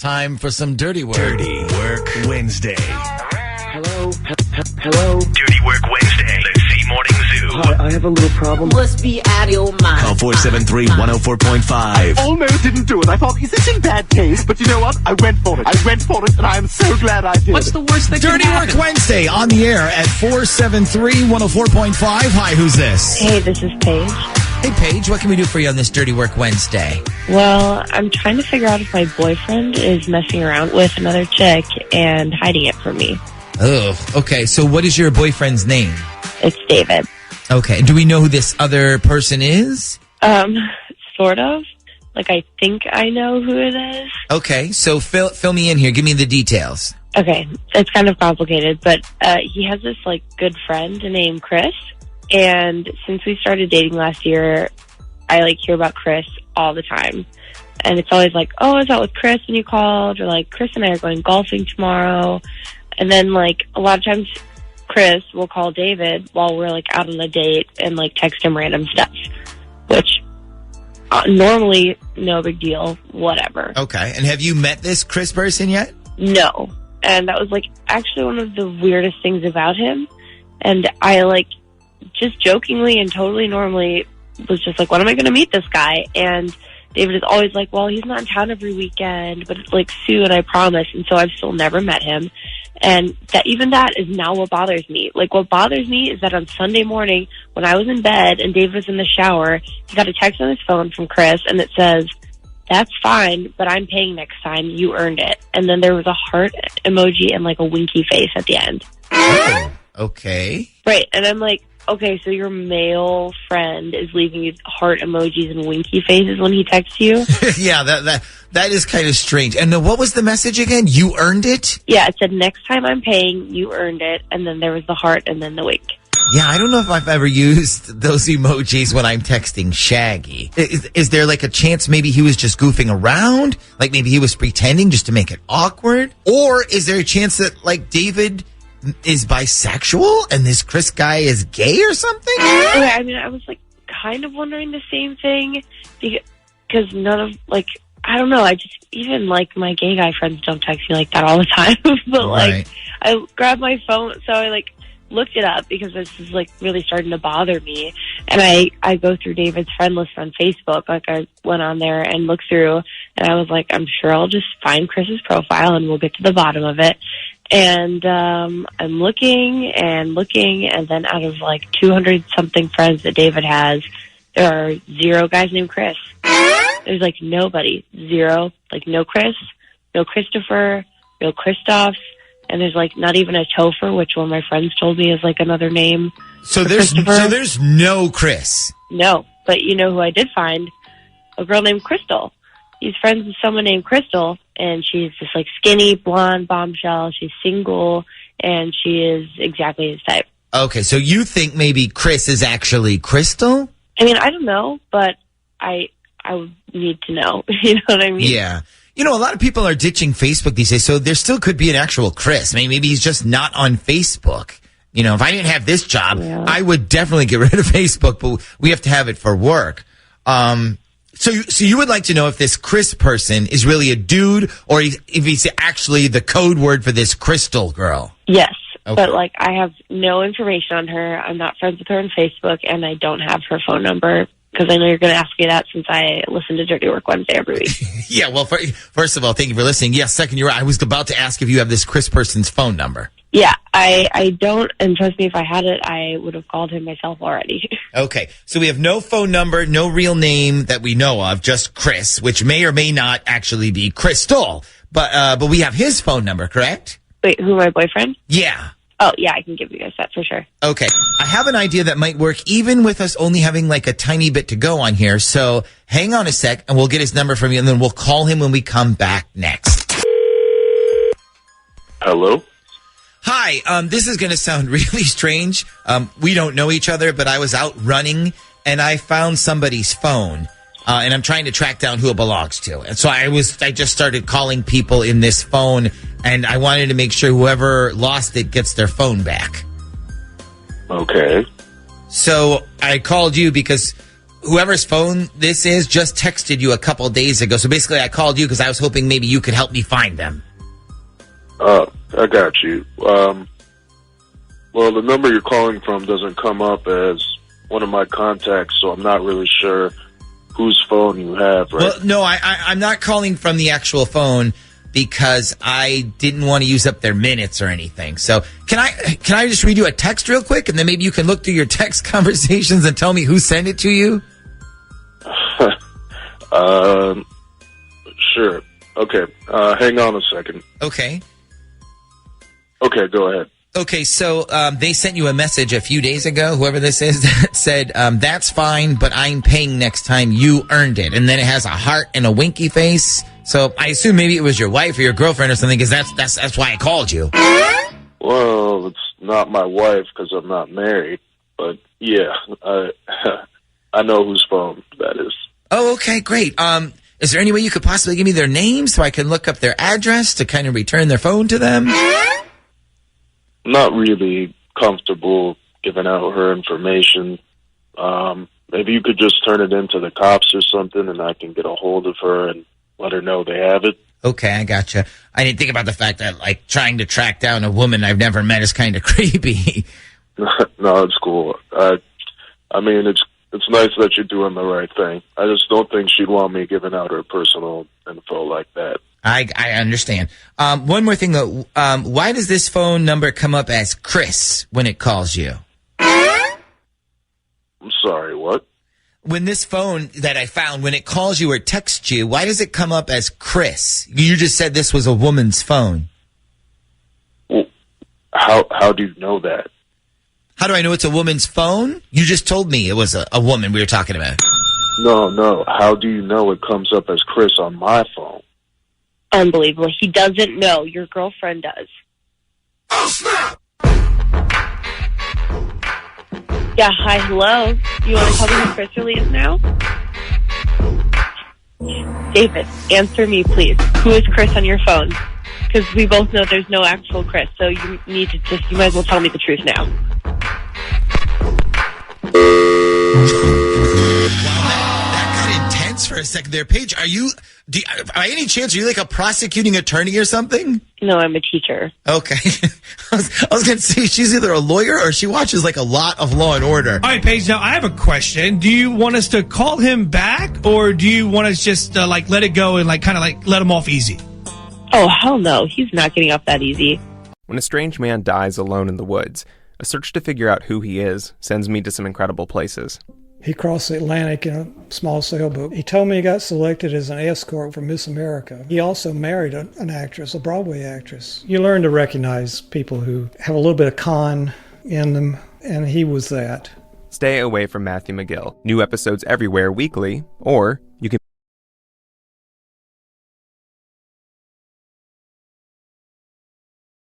Time for some dirty work. Dirty Work Wednesday. Hello? Hello? Dirty Work Wednesday. Let's see Morning Zoo. Hi, I have a little problem. Must be out of your mind. Call 473-104.5. Almost didn't do it. I thought, is this in bad taste? But you know what? I went for it, and I'm so glad I did. What's the worst that Dirty Work Wednesday on the air at 473-104.5. Hi, who's this? Hey, this is Paige. Hey, Paige, what can we do for you on this Dirty Work Wednesday? Well, I'm trying to figure out if my boyfriend is messing around with another chick and hiding it from me. Oh, okay. So what is your boyfriend's name? It's David. Okay. And do we know who this other person is? Sort of. Like, I think I know who it is. Okay. So fill me in here. Give me the details. Okay. It's kind of complicated, but he has this, like, good friend named Chris. And since we started dating last year, I, like, hear about Chris all the time. And it's always like, oh, I was out with Chris when you called, or, like, Chris and I are going golfing tomorrow. And then, like, a lot of times Chris will call David while we're, like, out on a date and, like, text him random stuff, which normally no big deal, whatever. Okay. And have you met this Chris person yet? No. And that was, like, actually one of the weirdest things about him. And I, like, just jokingly and totally normally was just like, when am I going to meet this guy? And David is always like, well, he's not in town every weekend, but it's like soon, I promise. And so I've still never met him. And that is now what bothers me. Like, what bothers me is that on Sunday morning, when I was in bed and David was in the shower, he got a text on his phone from Chris, and it says, that's fine, but I'm paying next time. You earned it. And then there was a heart emoji and, like, a winky face at the end. Oh, okay. Right. And I'm like, okay, so your male friend is leaving you heart emojis and winky faces when he texts you? Yeah, that is kind of strange. And what was the message again? You earned it? Yeah, it said, next time I'm paying, you earned it. And then there was the heart and then the wink. Yeah, I don't know if I've ever used those emojis when I'm texting Shaggy. Is there like a chance maybe he was just goofing around? Like maybe he was pretending just to make it awkward? Or is there a chance that like David is bisexual and this Chris guy is gay or something? Okay, I mean, I was like kind of wondering the same thing because none of like, I don't know. I just, even like my gay guy friends don't text me like that all the time. But like, I grabbed my phone, so I like looked it up because this is like really starting to bother me. And I go through David's friend list on Facebook. Like I went on there and looked through, and I was like, I'm sure I'll just find Chris's profile and we'll get to the bottom of it. And I'm looking, and then out of like 200-something friends that David has, there are 0 guys named Chris. There's like nobody. 0. Like no Chris, no Christopher, no Christophs, and there's like not even a Topher, which one of my friends told me is like another name. So there's no Chris. No, but you know who I did find? A girl named Crystal. He's friends with someone named Crystal, and she's just like skinny, blonde, bombshell. She's single, and she is exactly his type. Okay, so you think maybe Chris is actually Crystal? I mean, I don't know, but I would need to know. You know what I mean? Yeah. You know, a lot of people are ditching Facebook these days, so there still could be an actual Chris. I mean, maybe he's just not on Facebook. You know, if I didn't have this job, I would definitely get rid of Facebook, but we have to have it for work. So you would like to know if this Chris person is really a dude or if he's actually the code word for this Crystal girl? Yes. Okay. But, like, I have no information on her. I'm not friends with her on Facebook, and I don't have her phone number because I know you're going to ask me that since I listen to Dirty Work Wednesday every week. Yeah, well, first of all, thank you for listening. Yes, second, you're right. I was about to ask if you have this Chris person's phone number. Yeah, I don't, and trust me, if I had it, I would have called him myself already. Okay, so we have no phone number, no real name that we know of, just Chris, which may or may not actually be Crystal. But we have his phone number, correct? Wait, who, my boyfriend? Yeah. Oh, yeah, I can give you guys that for sure. Okay. I have an idea that might work even with us only having like a tiny bit to go on here. So hang on a sec and we'll get his number from you and then we'll call him when we come back next. Hello? Hi, this is going to sound really strange. We don't know each other, but I was out running and I found somebody's phone. And I'm trying to track down who it belongs to. And so I just started calling people in this phone, and I wanted to make sure whoever lost it gets their phone back. Okay. So I called you because whoever's phone this is just texted you a couple days ago. So basically I called you because I was hoping maybe you could help me find them. I got you. Well, the number you're calling from doesn't come up as one of my contacts, so I'm not really sure whose phone you have, right? Well, no, I'm not calling from the actual phone because I didn't want to use up their minutes or anything. So can I just read you a text real quick, and then maybe you can look through your text conversations and tell me who sent it to you? Sure. Okay. Hang on a second. Okay. Okay, go ahead. Okay, so they sent you a message a few days ago, whoever this is, that said, that's fine, but I'm paying next time. You earned it. And then it has a heart and a winky face. So I assume maybe it was your wife or your girlfriend or something, because that's why I called you. Well, it's not my wife because I'm not married, but yeah, I know whose phone that is. Oh, okay, great. Is there any way you could possibly give me their name so I can look up their address to kind of return their phone to them? I'm not really comfortable giving out her information. Maybe you could just turn it into the cops or something, and I can get a hold of her and let her know they have it. Okay, I gotcha. I didn't think about the fact that, like, trying to track down a woman I've never met is kind of creepy. No, it's cool. I mean, it's nice that you're doing the right thing. I just don't think she'd want me giving out her personal info like that. I understand. One more thing, though. Why does this phone number come up as Chris when it calls you? I'm sorry, what? When this phone that I found, when it calls you or texts you, why does it come up as Chris? You just said this was a woman's phone. Well, how do you know that? How do I know it's a woman's phone? You just told me it was a woman we were talking about. No. How do you know it comes up as Chris on my phone? Unbelievable. He doesn't know. Your girlfriend does. Oh, snap! Yeah, hi, hello. You want to tell me who Chris really is now? David, answer me, please. Who is Chris on your phone? Because we both know there's no actual Chris, so you might as well tell me the truth now. That got intense for a second there. Paige, by any chance, are you like a prosecuting attorney or something? No, I'm a teacher. Okay. I was going to say, she's either a lawyer or she watches like a lot of Law and Order. All right, Paige, now I have a question. Do you want us to call him back, or do you want us just let it go and let him off easy? Oh, hell no. He's not getting off that easy. When a strange man dies alone in the woods, a search to figure out who he is sends me to some incredible places. He crossed the Atlantic in a small sailboat. He told me he got selected as an escort for Miss America. He also married an actress, a Broadway actress. You learn to recognize people who have a little bit of con in them, and he was that. Stay away from Matthew McGill. New episodes everywhere weekly, or you can